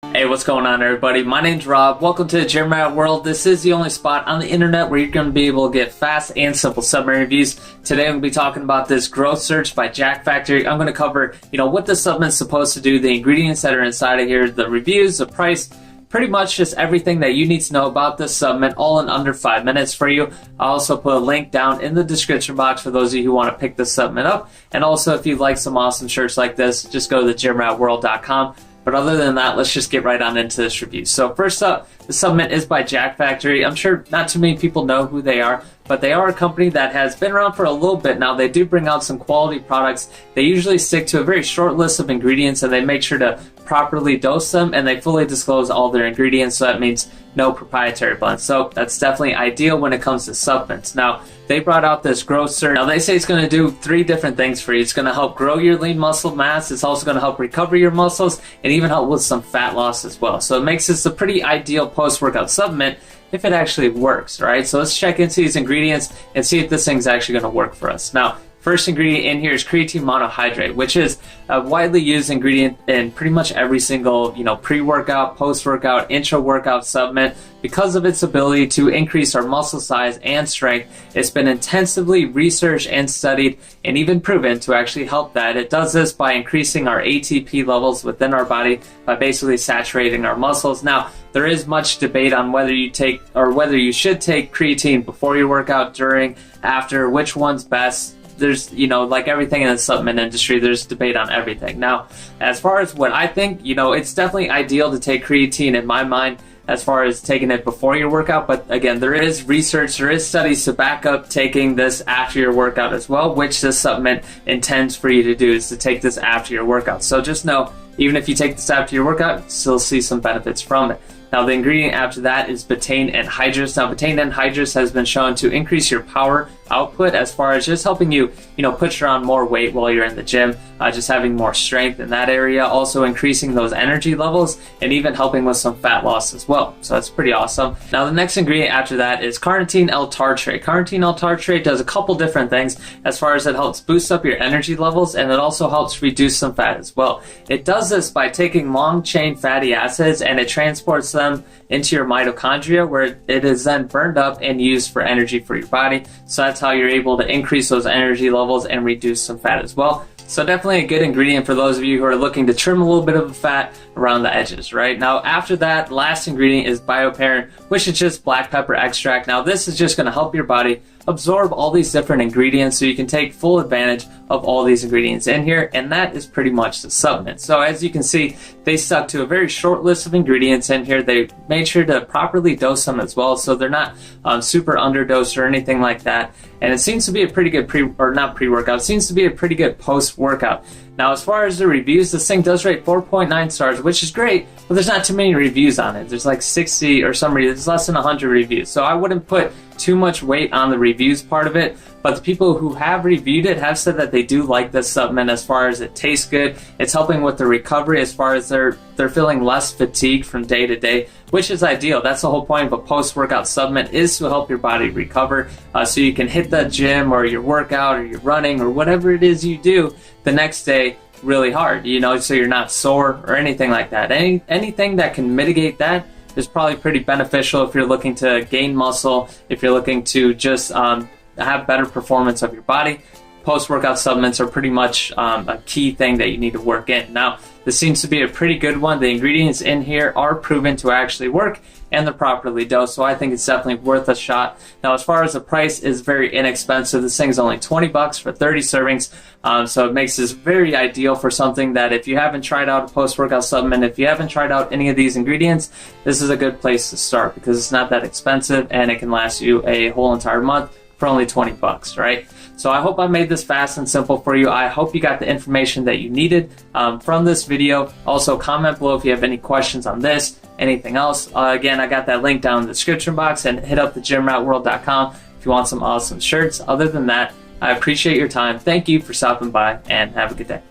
Hey, what's going on, everybody? My name's Rob. Welcome to the Gym Rat World. This is the only spot on the internet where you're going to be able to get fast and simple supplement reviews. Today, I'm going to be talking about this Growth Surge by Jack Factory. I'm going to cover, what the supplement's supposed to do, the ingredients that are inside of here, the reviews, the price, pretty much just everything that you need to know about this supplement, all in under 5 minutes for you. I'll also put a link down in the description box for those of you who want to pick this supplement up. And also, if you'd like some awesome shirts like this, just go to gymratworld.com. But other than that, let's just get right on into this review. So first up, the supplement is by Jack Factory. I'm sure not too many people know who they are, but they are a company that has been around for a little bit now. They do bring out some quality products. They usually stick to a very short list of ingredients, and they make sure to properly dose them, and they fully disclose all their ingredients, so that means no proprietary blends. So that's definitely ideal when it comes to supplements. Now, they brought out this Growth Surge. Now, they say it's going to do 3 different things for you. It's going to help grow your lean muscle mass. It's also going to help recover your muscles and even help with some fat loss as well. So it makes this a pretty ideal post-workout supplement if it actually works, right? So let's check into these ingredients and see if this thing's actually going to work for us. Now, first ingredient in here is Creatine Monohydrate, which is a widely used ingredient in pretty much every single, pre-workout, post-workout, intra-workout supplement. Because of its ability to increase our muscle size and strength, it's been intensively researched and studied and even proven to actually help that. It does this by increasing our ATP levels within our body by basically saturating our muscles. Now, there is much debate on whether you take or whether you should take creatine before your workout, during, after, which one's best. There's, like everything in the supplement industry, there's debate on everything. Now, as far as what I think, it's definitely ideal to take creatine in my mind as far as taking it before your workout. But again, there is research, there is studies to back up taking this after your workout as well, which this supplement intends for you to do, is to take this after your workout. So just know, even if you take this after your workout, you still see some benefits from it. Now, the ingredient after that is Betaine Anhydrous. Now, Betaine Anhydrous has been shown to increase your power output as far as just helping you, push around more weight while you're in the gym, just having more strength in that area, also increasing those energy levels, and even helping with some fat loss as well. So that's pretty awesome. Now, the next ingredient after that is Carnitine-L Tartrate. Carnitine-L Tartrate does a couple different things as far as it helps boost up your energy levels, and it also helps reduce some fat as well. It does this by taking long-chain fatty acids, and it transports them into your mitochondria, where it is then burned up and used for energy for your body. So that's how you're able to increase those energy levels and reduce some fat as well. So definitely a good ingredient for those of you who are looking to trim a little bit of fat around the edges, right? Now, after that, last ingredient is BioPerine, which is just black pepper extract. Now, this is just going to help your body absorb all these different ingredients so you can take full advantage of all these ingredients in here, and that is pretty much the supplement. So as you can see, they stuck to a very short list of ingredients in here. They made sure to properly dose them as well, so they're not super underdosed or anything like that. And it seems to be a pretty good pre-workout. It seems to be a pretty good post-workout. Now, as far as the reviews, this thing does rate 4.9 stars, which is great, but there's not too many reviews on it. There's like 60 or some reason, there's less than 100 reviews. So I wouldn't put too much weight on the reviews part of it, but the people who have reviewed it have said that they do like this supplement as far as it tastes good. It's helping with the recovery as far as they're feeling less fatigued from day to day, which is ideal. That's the whole point of a post-workout supplement, is to help your body recover, so you can hit the gym or your workout or your running or whatever it is you do the next day really hard, so you're not sore or anything like that. Anything that can mitigate that is probably pretty beneficial if you're looking to gain muscle, if you're looking to just have better performance of your body. Post-workout supplements are pretty much a key thing that you need to work in. Now, this seems to be a pretty good one. The ingredients in here are proven to actually work, and they're properly dosed, so I think it's definitely worth a shot. Now, as far as the price, is very inexpensive. This thing's only 20 bucks for 30 servings, so it makes this very ideal for something that if you haven't tried out a post-workout supplement, if you haven't tried out any of these ingredients, this is a good place to start because it's not that expensive and it can last you a whole entire month for only 20 bucks, right? So I hope I made this fast and simple for you. I hope you got the information that you needed from this video. Also, comment below if you have any questions on this, anything else. Again, I got that link down in the description box, and hit up the gymratworld.com if you want some awesome shirts. Other than that, I appreciate your time. Thank you for stopping by, and have a good day.